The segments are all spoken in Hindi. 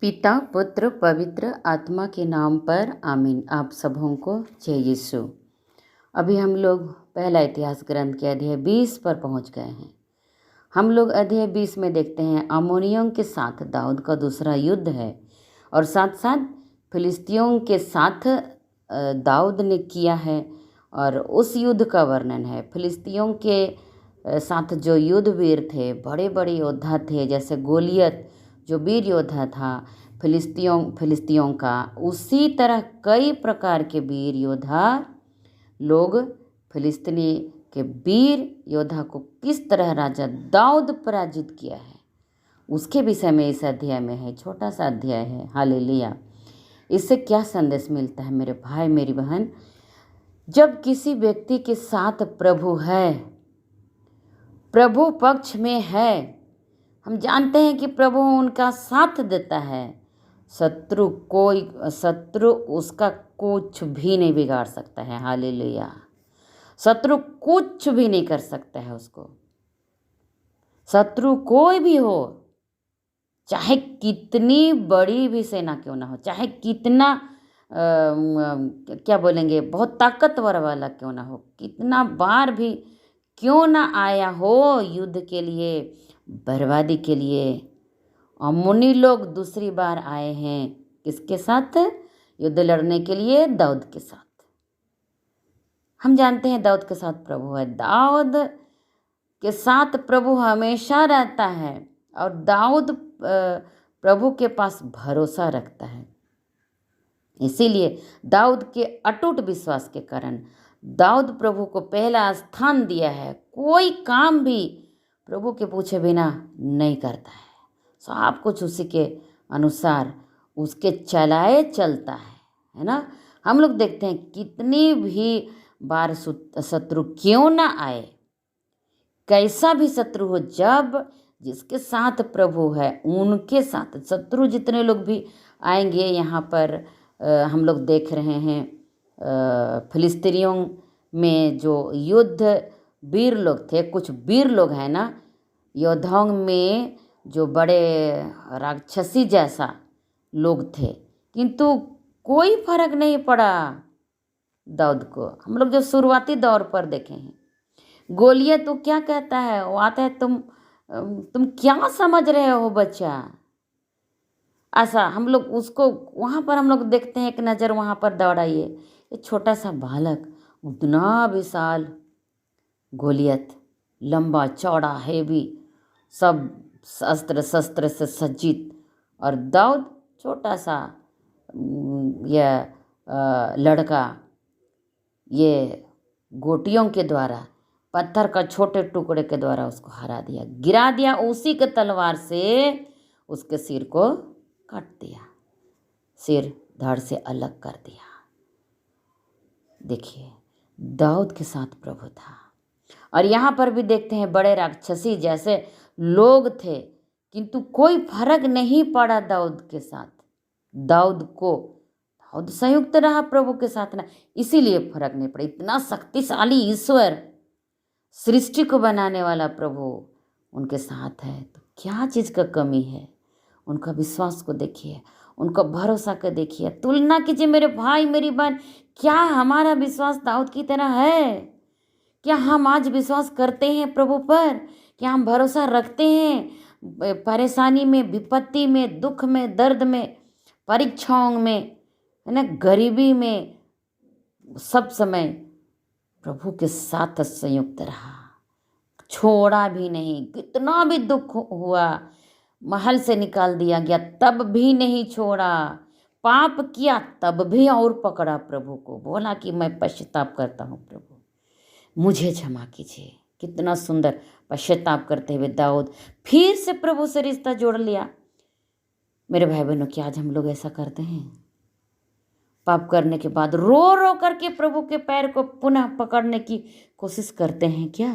पिता पुत्र पवित्र आत्मा के नाम पर आमीन। आप सबों को जय यीशु। अभी हम लोग पहला इतिहास ग्रंथ के अध्याय 20 पर पहुंच गए हैं। हम लोग अध्याय 20 में देखते हैं अम्मोनियों के साथ दाऊद का दूसरा युद्ध है और साथ साथ फिलिस्तियों के साथ दाऊद ने किया है और उस युद्ध का वर्णन है। फिलिस्तियों के साथ जो युद्ध वीर थे, बड़े बड़े योद्धा थे, जैसे गोलियत जो वीर योद्धा था फिलिस्तियों का, उसी तरह कई प्रकार के वीर योद्धा लोग फिलिस्तीनी के वीर योद्धा को किस तरह राजा दाऊद पराजित किया है, उसके विषय में इस अध्याय में है। छोटा सा अध्याय है। हालेलुया। इससे क्या संदेश मिलता है मेरे भाई मेरी बहन? जब किसी व्यक्ति के साथ प्रभु है, प्रभु पक्ष में है, हम जानते हैं कि प्रभु उनका साथ देता है। शत्रु उसका कुछ भी नहीं बिगाड़ सकता है। हालेलुया। शत्रु कुछ भी नहीं कर सकता है उसको। शत्रु कोई भी हो, चाहे कितनी बड़ी भी सेना क्यों ना हो, चाहे कितना क्या बोलेंगे, बहुत ताकतवर वाला क्यों ना हो, कितना बार भी क्यों ना आया हो युद्ध के लिए, बर्बादी के लिए, अम्मोनी लोग दूसरी बार आए हैं किसके साथ? युद्ध लड़ने के लिए दाऊद के साथ। हम जानते हैं दाऊद के साथ प्रभु है। दाऊद के साथ प्रभु हमेशा रहता है और दाऊद प्रभु के पास भरोसा रखता है। इसीलिए दाऊद के अटूट विश्वास के कारण दाऊद प्रभु को पहला स्थान दिया है। कोई काम भी प्रभु के पूछे बिना नहीं करता है, सब कुछ उसी के अनुसार उसके चलाए चलता है ना। हम लोग देखते हैं कितनी भी बार शत्रु क्यों ना आए, कैसा भी शत्रु हो, जब जिसके साथ प्रभु है उनके साथ शत्रु जितने लोग भी आएंगे। यहाँ पर हम लोग देख रहे हैं फिलिस्तीनियों में जो युद्ध वीर लोग थे, कुछ वीर लोग हैं ना, योद्धाओं में जो बड़े राक्षसी जैसा लोग थे, किंतु कोई फर्क नहीं पड़ा दाऊद को। हम लोग जो शुरुआती दौर पर देखे हैं, गोलियत तो क्या कहता है, वो आता है तुम क्या समझ रहे हो बच्चा, ऐसा हम लोग उसको वहाँ पर हम लोग देखते हैं। एक नज़र वहाँ पर दौड़ाइए, ये छोटा सा बालक, उतना विशाल गोलियत, लंबा चौड़ा हैवी, सब अस्त्र शस्त्र से सज्जित, और दाऊद छोटा सा यह लड़का, ये गोटियों के द्वारा, पत्थर का छोटे टुकड़े के द्वारा उसको हरा दिया, गिरा दिया, उसी के तलवार से उसके सिर को काट दिया, सिर धड़ से अलग कर दिया। देखिए दाऊद के साथ प्रभु था। और यहाँ पर भी देखते हैं बड़े राक्षसी जैसे लोग थे, किंतु कोई फर्क नहीं पड़ा दाऊद के साथ। दाऊद संयुक्त रहा प्रभु के साथ ना, इसीलिए फर्क नहीं पड़ा। इतना शक्तिशाली ईश्वर, सृष्टि को बनाने वाला प्रभु उनके साथ है, तो क्या चीज़ का कमी है? उनका विश्वास को देखिए, उनका भरोसा को देखिए, तुलना कीजिए मेरे भाई मेरी बहन। क्या हमारा विश्वास दाऊद की तरह है? क्या हम आज विश्वास करते हैं प्रभु पर? क्या हम भरोसा रखते हैं परेशानी में, विपत्ति में, दुख में, दर्द में, परीक्षाओं में, है ना, गरीबी में, सब समय प्रभु के साथ संयुक्त रहा, छोड़ा भी नहीं। कितना भी दुख हुआ, महल से निकाल दिया गया तब भी नहीं छोड़ा, पाप किया तब भी और पकड़ा प्रभु को, बोला कि मैं पश्चाताप करता हूँ प्रभु, मुझे क्षमा कीजिए। कितना सुंदर पश्चाताप करते हुए दाऊद फिर से प्रभु से रिश्ता जोड़ लिया। मेरे भाई बहनों, क्या आज हम लोग ऐसा करते हैं? पाप करने के बाद रो रो करके प्रभु के पैर को पुनः पकड़ने की कोशिश करते हैं क्या?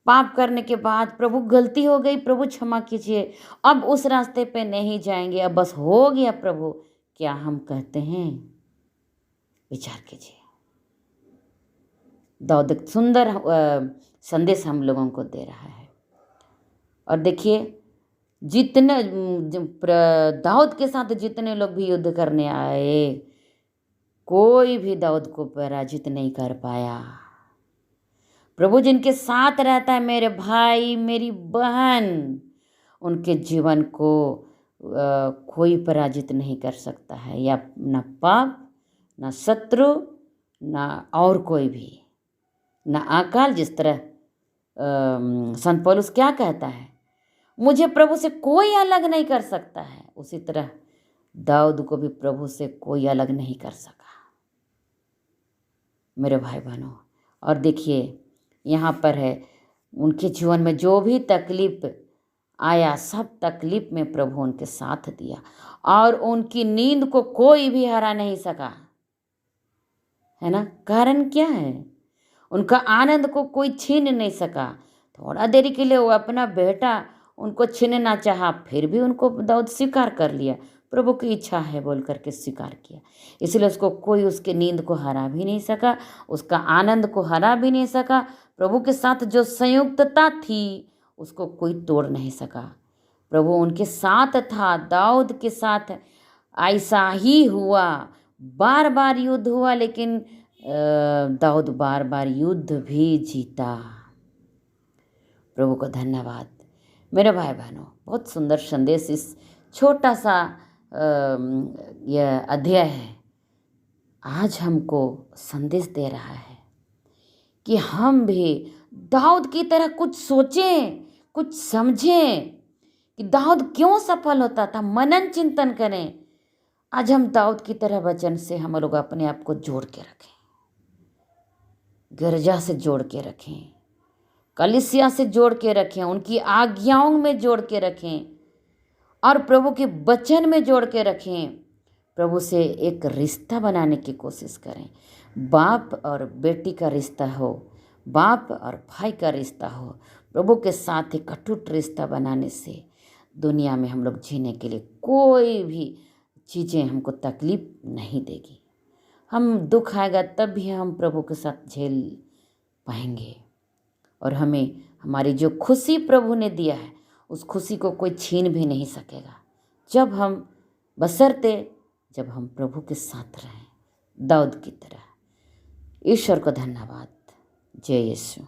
पाप करने के बाद प्रभु गलती हो गई, प्रभु क्षमा कीजिए, अब उस रास्ते पे नहीं जाएंगे, अब बस हो गया प्रभु, क्या हम कहते हैं? विचार कीजिए। दाऊद एक सुंदर संदेश हम लोगों को दे रहा है। और देखिए जितने दाऊद के साथ जितने लोग भी युद्ध करने आए, कोई भी दाऊद को पराजित नहीं कर पाया। प्रभु जिनके साथ रहता है, मेरे भाई मेरी बहन, उनके जीवन को कोई पराजित नहीं कर सकता है, या न पाप, न शत्रु, न और कोई भी, न अकाल। जिस तरह संत पौलुस क्या कहता है, मुझे प्रभु से कोई अलग नहीं कर सकता है, उसी तरह दाऊद को भी प्रभु से कोई अलग नहीं कर सका, मेरे भाई बहनों। और देखिए यहाँ पर है, उनके जीवन में जो भी तकलीफ आया, सब तकलीफ में प्रभु उनके साथ दिया, और उनकी नींद को कोई भी हरा नहीं सका, है ना। कारण क्या है, उनका आनंद को कोई छीन नहीं सका। थोड़ा देरी के लिए वो अपना बेटा उनको छीनना चाहा, फिर भी उनको दाऊद स्वीकार कर लिया, प्रभु की इच्छा है बोल करके स्वीकार किया। इसलिए उसको कोई उसके नींद को हरा भी नहीं सका, उसका आनंद को हरा भी नहीं सका। प्रभु के साथ जो संयुक्तता थी उसको कोई तोड़ नहीं सका। प्रभु उनके साथ था, दाऊद के साथ ऐसा ही हुआ। बार बार युद्ध हुआ, लेकिन दाऊद बार बार युद्ध भी जीता। प्रभु को धन्यवाद। मेरे भाई बहनों, बहुत सुंदर संदेश इस छोटा सा यह अध्याय है, आज हमको संदेश दे रहा है कि हम भी दाऊद की तरह कुछ सोचें, कुछ समझें कि दाऊद क्यों सफल होता था, मनन चिंतन करें। आज हम दाऊद की तरह वचन से हम लोग अपने आप को जोड़ के रखें, गिरजा से जोड़ के रखें, कलीसिया से जोड़ के रखें, उनकी आज्ञाओं में जोड़ के रखें, और प्रभु के वचन में जोड़ के रखें। प्रभु से एक रिश्ता बनाने की कोशिश करें। बाप और बेटी का रिश्ता हो, बाप और भाई का रिश्ता हो। प्रभु के साथ एक अटूट रिश्ता बनाने से दुनिया में हम लोग जीने के लिए कोई भी चीज़ें हमको तकलीफ नहीं देगी। हम दुख आएगा तब भी हम प्रभु के साथ झेल पाएंगे, और हमें हमारी जो खुशी प्रभु ने दिया है उस खुशी को कोई छीन भी नहीं सकेगा, जब हम प्रभु के साथ रहें, दाऊद की तरह। ईश्वर को धन्यवाद। जय यीशु।